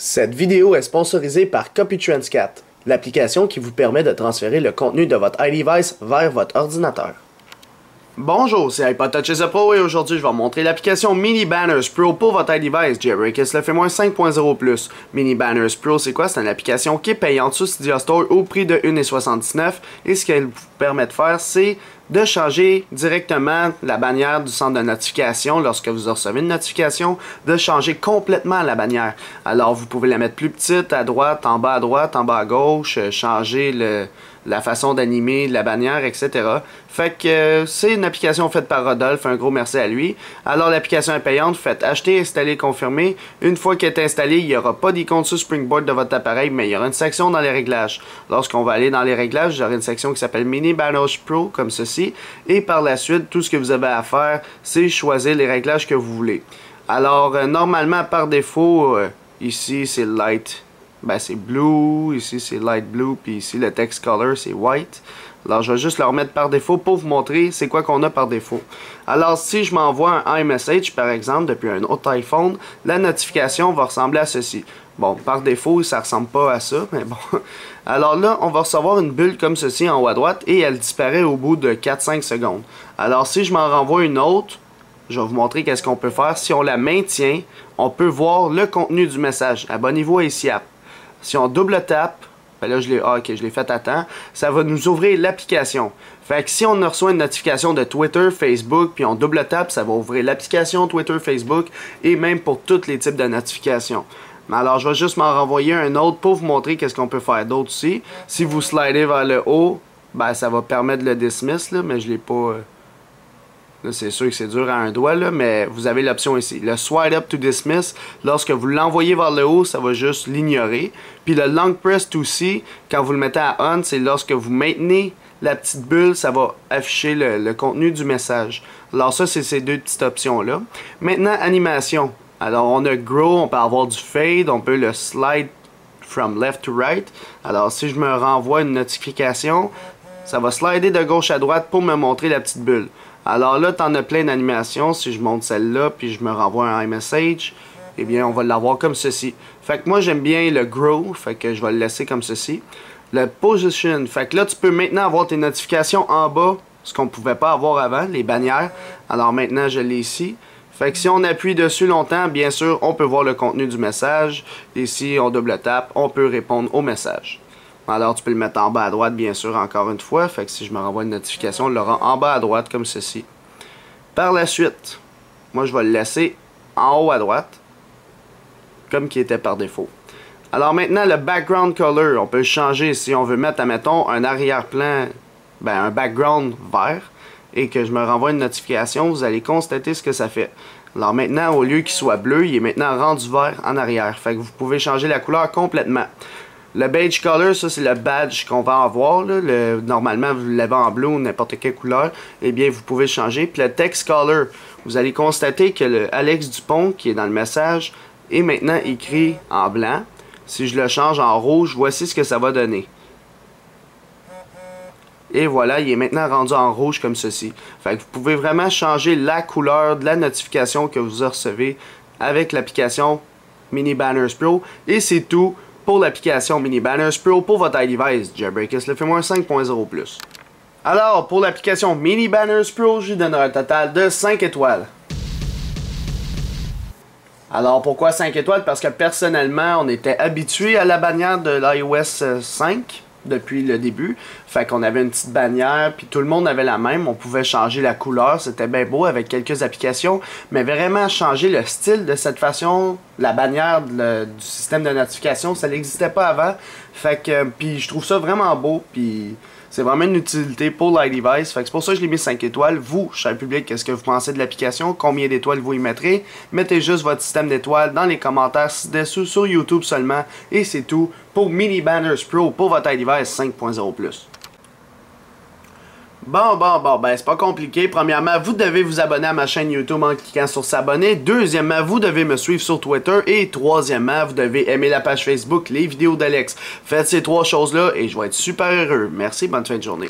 Cette vidéo est sponsorisée par CopyTransCat, l'application qui vous permet de transférer le contenu de votre iDevice vers votre ordinateur. Bonjour, c'est iPodTouch Pro et aujourd'hui je vais vous montrer l'application Mini Banners Pro pour votre iDevice Jailbreakers le fait moins 5.0+. Mini Banners Pro, c'est quoi? C'est une application qui est payante sur Cydia Store au prix de 1,79$ et ce qu'elle vous permet de faire, c'est de changer directement la bannière du centre de notification lorsque vous recevez une notification, de changer complètement la bannière. Alors vous pouvez la mettre plus petite, à droite, en bas à gauche, changer la façon d'animer la bannière, etc. Fait que c'est une application faite par Rodolphe, un gros merci à lui. Alors l'application est payante, vous faites acheter, installer, confirmer. Une fois qu'elle est installée, il n'y aura pas d'icône sur Springboard de votre appareil, mais il y aura une section dans les réglages. Lorsqu'on va aller dans les réglages, vous aurez une section qui s'appelle Mini Banners Pro, comme ceci. Et par la suite, tout ce que vous avez à faire, c'est choisir les réglages que vous voulez. Alors, normalement, par défaut, ici, c'est light. C'est blue, ici c'est light blue, puis ici le text color c'est white. Alors je vais juste le remettre par défaut pour vous montrer c'est quoi qu'on a par défaut. Alors si je m'envoie un iMessage par exemple depuis un autre iPhone, la notification va ressembler à ceci. Bon, par défaut ça ressemble pas à ça, mais bon. Alors là on va recevoir une bulle comme ceci en haut à droite et elle disparaît au bout de 4-5 secondes. Alors si je m'en renvoie une autre, je vais vous montrer qu'est-ce qu'on peut faire. Si on la maintient, on peut voir le contenu du message. Abonnez-vous à ici App. Si on double tape, là je l'ai fait à temps, ça va nous ouvrir l'application. Fait que si on reçoit une notification de Twitter, Facebook, puis on double tape, ça va ouvrir l'application Twitter, Facebook, et même pour tous les types de notifications. Alors je vais juste m'en renvoyer un autre pour vous montrer qu'est-ce qu'on peut faire d'autre aussi. Si vous slidez vers le haut, ça va permettre de le dismiss, là, mais je l'ai pas... Là, c'est sûr que c'est dur à un doigt, là, mais vous avez l'option ici. Le Swipe Up to Dismiss, lorsque vous l'envoyez vers le haut, ça va juste l'ignorer. Puis le Long Press to See, quand vous le mettez à On, c'est lorsque vous maintenez la petite bulle, ça va afficher le contenu du message. Alors ça, c'est ces deux petites options-là. Maintenant, animation. Alors on a Grow, on peut avoir du Fade, on peut le Slide from left to right. Alors si je me renvoie une notification, ça va slider de gauche à droite pour me montrer la petite bulle. Alors là, t'en as plein d'animations. Si je monte celle-là, puis je me renvoie un iMessage, eh bien, on va l'avoir comme ceci. Fait que moi, j'aime bien le Grow, fait que je vais le laisser comme ceci. Le Position, fait que là, tu peux maintenant avoir tes notifications en bas, ce qu'on ne pouvait pas avoir avant, les bannières. Alors maintenant, je l'ai ici. Fait que si on appuie dessus longtemps, bien sûr, on peut voir le contenu du message. Et si on double tape, on peut répondre au message. Alors, tu peux le mettre en bas à droite, bien sûr, encore une fois. Fait que si je me renvoie une notification, on l'aura en bas à droite, comme ceci. Par la suite, moi, je vais le laisser en haut à droite, comme qui était par défaut. Alors maintenant, le background color, on peut le changer si on veut mettre, admettons, un arrière-plan, un background vert, et que je me renvoie une notification, vous allez constater ce que ça fait. Alors maintenant, au lieu qu'il soit bleu, il est maintenant rendu vert en arrière. Fait que vous pouvez changer la couleur complètement. Le Badge Color, ça c'est le badge qu'on va avoir. Là. Normalement, vous l'avez en bleu ou n'importe quelle couleur. Eh bien, vous pouvez changer. Puis le Text Color, vous allez constater que le Alex Dupont, qui est dans le message, est maintenant écrit en blanc. Si je le change en rouge, voici ce que ça va donner. Et voilà, il est maintenant rendu en rouge comme ceci. Fait que vous pouvez vraiment changer la couleur de la notification que vous recevez avec l'application Mini Banners Pro. Et c'est tout pour l'application Mini Banners Pro pour votre iDevice Jailbreakers le fait moins 5.0+. Alors, pour l'application Mini Banners Pro, je lui donnerai un total de 5 étoiles. Alors, pourquoi 5 étoiles? Parce que personnellement, on était habitué à la bannière de l'iOS 5 depuis le début. Fait qu'on avait une petite bannière, puis tout le monde avait la même. On pouvait changer la couleur, c'était bien beau avec quelques applications. Mais vraiment changer le style de cette façon, la bannière du système de notification, ça n'existait pas avant. Fait que, puis je trouve ça vraiment beau, puis c'est vraiment une utilité pour l'iDevice. Fait que c'est pour ça que je l'ai mis 5 étoiles. Vous, cher public, qu'est-ce que vous pensez de l'application? Combien d'étoiles vous y mettrez? Mettez juste votre système d'étoiles dans les commentaires ci-dessous sur YouTube seulement. Et c'est tout pour Mini Banners Pro pour votre iDevice 5.0+. Bon, c'est pas compliqué. Premièrement, vous devez vous abonner à ma chaîne YouTube en cliquant sur s'abonner. Deuxièmement, vous devez me suivre sur Twitter. Et troisièmement, vous devez aimer la page Facebook, les vidéos d'Alex. Faites ces trois choses-là et je vais être super heureux. Merci, bonne fin de journée.